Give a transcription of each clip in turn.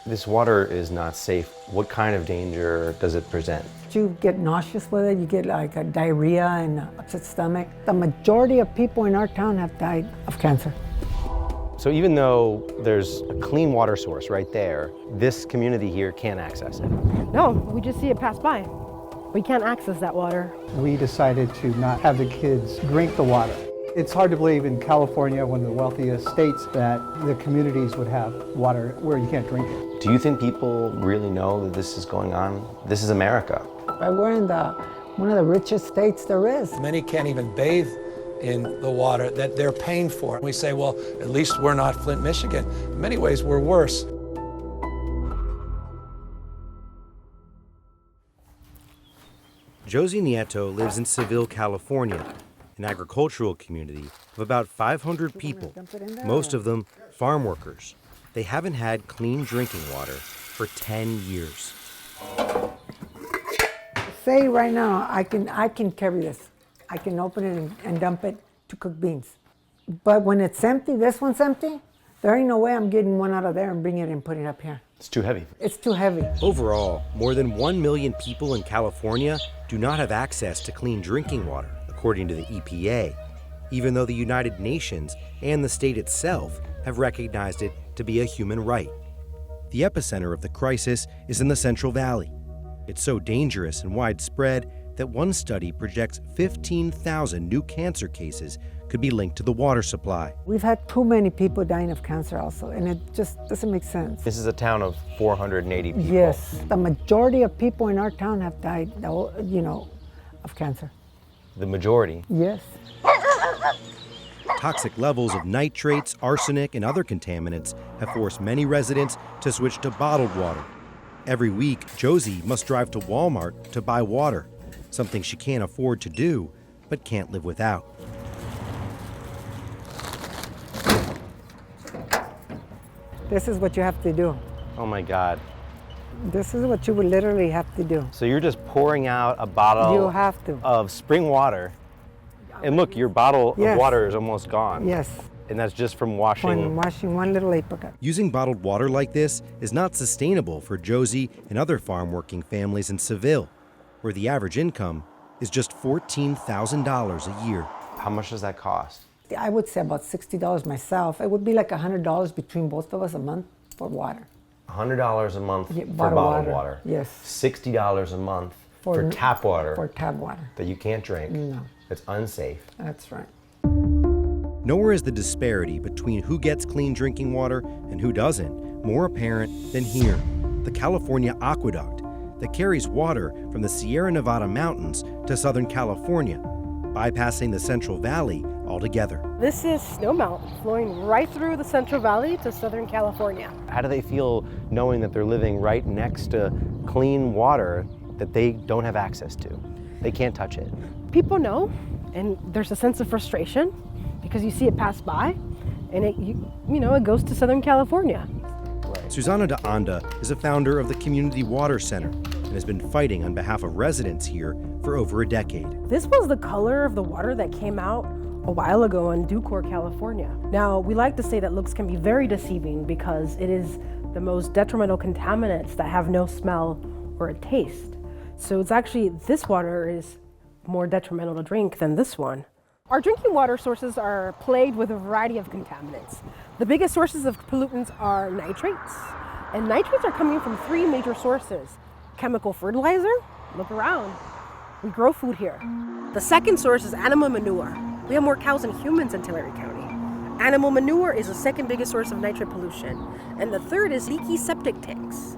This water is not safe. What kind of danger does it present? You get nauseous with it, you get like a diarrhea and an upset stomach. The majority of people in our town have died of cancer. So even though there's a clean water source right there, this community here can't access it. No, we just see it pass by. We can't access that water. We decided to not have the kids drink the water. It's hard to believe in California, one of the wealthiest states, that the communities would have water where you can't drink it. Do you think people really know that this is going on? This is America. We're in one of the richest states there is. Many can't even bathe in the water that they're paying for. We say, well, at least we're not Flint, Michigan. In many ways, we're worse. Josie Nieto lives in Seville, California, an agricultural community of about 500 people, most of them farm workers. They haven't had clean drinking water for 10 years. Say right now, I can carry this. I can open it and dump it to cook beans. But when it's empty, this one's empty, there ain't no way I'm getting one out of there and bringing it and putting it up here. It's too heavy. It's too heavy. Overall, more than 1 million people in California do not have access to clean drinking water, according to the EPA, even though the United Nations and the state itself have recognized it to be a human right. The epicenter of the crisis is in the Central Valley. It's so dangerous and widespread that one study projects 15,000 new cancer cases could be linked to the water supply. We've had too many people dying of cancer also, and it just doesn't make sense. This is a town of 480 people. Yes, the majority of people in our town have died, of cancer. The majority? Yes. Toxic levels of nitrates, arsenic, and other contaminants have forced many residents to switch to bottled water. Every week, Josie must drive to Walmart to buy water, something she can't afford to do, but can't live without. This is what you have to do. Oh my God. This is what you would literally have to do. So you're just pouring out a bottle You have to. of spring water. And look, your bottle Yes. of water is almost gone. Yes. And that's just from washing. Washing one little apricot. Using bottled water like this is not sustainable for Josie and other farm-working families in Seville, where the average income is just $14,000 a year. How much does that cost? I would say about $60 myself. It would be like $100 between both of us a month for water. $100 a month Yeah, for bottled bottled water. water. Yes. $60 a month for tap water For tap water. that you can't drink. No. It's unsafe. That's right. Nowhere is the disparity between who gets clean drinking water and who doesn't more apparent than here, the California Aqueduct that carries water from the Sierra Nevada mountains to Southern California, bypassing the Central Valley altogether. This is snowmelt flowing right through the Central Valley to Southern California. How do they feel knowing that they're living right next to clean water that they don't have access to? They can't touch it. People know, and there's a sense of frustration because you see it pass by, and it goes to Southern California. Susana de Anda is a founder of the Community Water Center and has been fighting on behalf of residents here for over a decade. This was the color of the water that came out a while ago in Ducor, California. Now, we like to say that looks can be very deceiving because it is the most detrimental contaminants that have no smell or a taste. So it's actually, this water is more detrimental to drink than this one. Our drinking water sources are plagued with a variety of contaminants. The biggest sources of pollutants are nitrates, and nitrates are coming from 3 major sources. Chemical fertilizer, look around, we grow food here. The second source is animal manure. We have more cows than humans in Tulare County. Animal manure is the second biggest source of nitrate pollution, and the third is leaky septic tanks.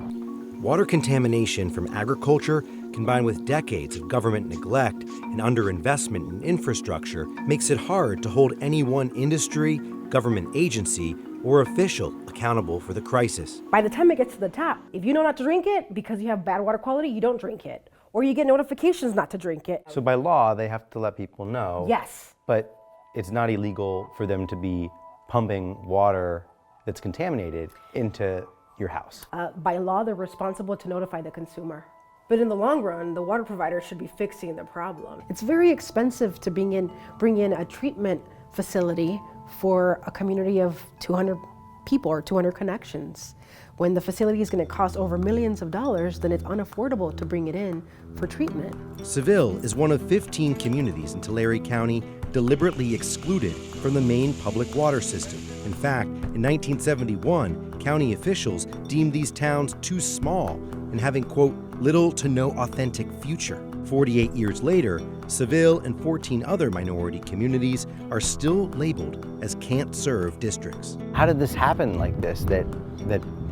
Water contamination from agriculture, combined with decades of government neglect and underinvestment in infrastructure, makes it hard to hold any one industry, government agency, or official accountable for the crisis. By the time it gets to the tap, if you know not to drink it because you have bad water quality, you don't drink it. Or you get notifications not to drink it. So by law, they have to let people know. Yes. But it's not illegal for them to be pumping water that's contaminated into your house. By law, they're responsible to notify the consumer. But in the long run, the water provider should be fixing the problem. It's very expensive to bring in a treatment facility for a community of 200 people or 200 connections. When the facility is going to cost over millions of dollars, then it's unaffordable to bring it in for treatment. Seville is one of 15 communities in Tulare County deliberately excluded from the main public water system. In fact, in 1971, county officials deemed these towns too small and having, quote, little to no authentic future. 48 years later, Seville and 14 other minority communities are still labeled as can't-serve districts. How did this happen like this, that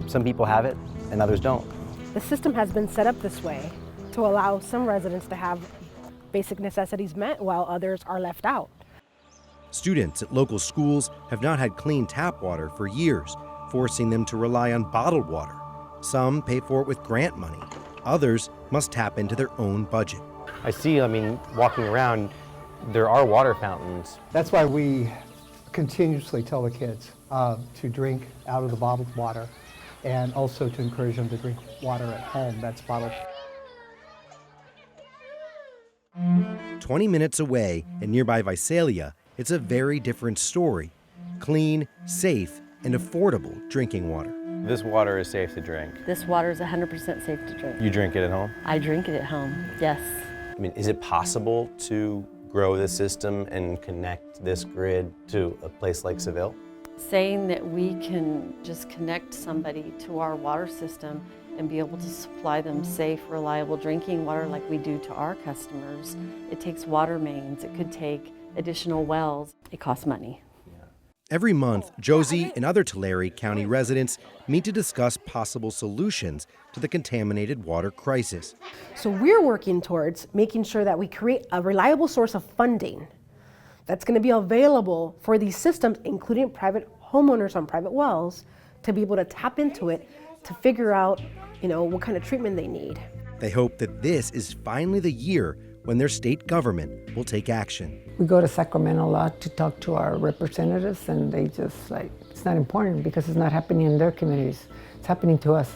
some people have it and others don't? The system has been set up this way to allow some residents to have basic necessities met while others are left out. Students at local schools have not had clean tap water for years, forcing them to rely on bottled water. Some pay for it with grant money. Others must tap into their own budget. I see, walking around, there are water fountains. That's why we continuously tell the kids to drink out of the bottled water, and also to encourage them to drink water at home that's bottled. 20 minutes away in nearby Visalia, it's a very different story. Clean, safe, and affordable drinking water. This water is safe to drink. This water is 100% safe to drink. You drink it at home? I drink it at home, yes. Is it possible to grow this system and connect this grid to a place like Seville? Saying that we can just connect somebody to our water system and be able to supply them safe, reliable drinking water like we do to our customers, it takes water mains, it could take additional wells. It costs money. Every month, Josie and other Tulare County residents meet to discuss possible solutions to the contaminated water crisis. So we're working towards making sure that we create a reliable source of funding that's going to be available for these systems, including private homeowners on private wells, to be able to tap into it to figure out, what kind of treatment they need. They hope that this is finally the year when their state government will take action. We go to Sacramento a lot to talk to our representatives, and they just it's not important because it's not happening in their communities. It's happening to us.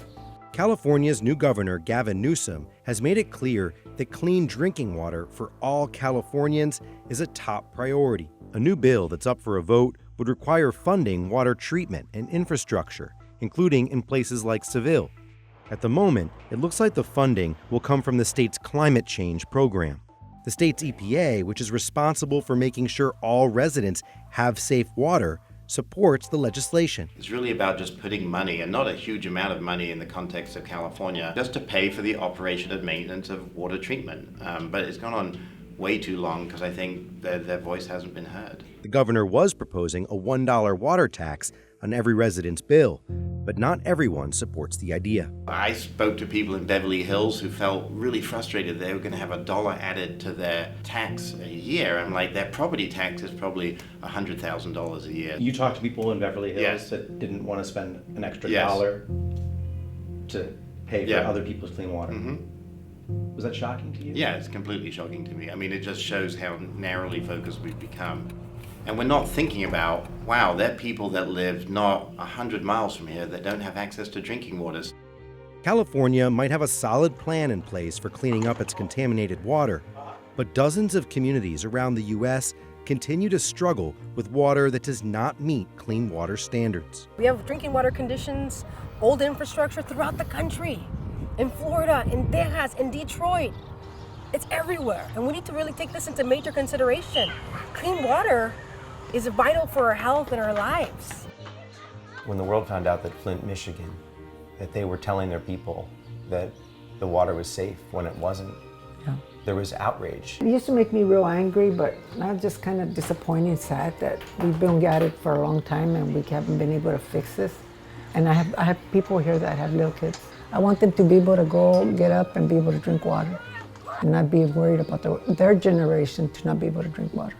California's new governor, Gavin Newsom, has made it clear that clean drinking water for all Californians is a top priority. A new bill that's up for a vote would require funding water treatment and infrastructure, including in places like Seville. At the moment, it looks like the funding will come from the state's climate change program. The state's EPA, which is responsible for making sure all residents have safe water, supports the legislation. It's really about just putting money, and not a huge amount of money in the context of California, just to pay for the operation and maintenance of water treatment. But it's gone on way too long because I think their voice hasn't been heard. The governor was proposing a $1 water tax on every resident's bill, but not everyone supports the idea. I spoke to people in Beverly Hills who felt really frustrated they were going to have $1 added to their tax a year. I'm like, their property tax is probably $100,000 a year. You talked to people in Beverly Hills Yes. that didn't want to spend an extra Yes. dollar to pay for Yeah. other people's clean water. Mm-hmm. Was that shocking to you? Yeah, it's completely shocking to me. It just shows how narrowly focused we've become. And we're not thinking about, wow, there are people that live not 100 miles from here that don't have access to drinking waters. California might have a solid plan in place for cleaning up its contaminated water, but dozens of communities around the U.S. continue to struggle with water that does not meet clean water standards. We have drinking water conditions, old infrastructure throughout the country. In Florida, in Texas, in Detroit. It's everywhere, and we need to really take this into major consideration. Clean water is vital for our health and our lives. When the world found out that Flint, Michigan, that they were telling their people that the water was safe when it wasn't, there was outrage. It used to make me real angry, but now just kind of disappointed and sad that we've been at it for a long time and we haven't been able to fix this. And I have people here that have little kids. I want them to be able to go get up and be able to drink water and not be worried about their generation to not be able to drink water.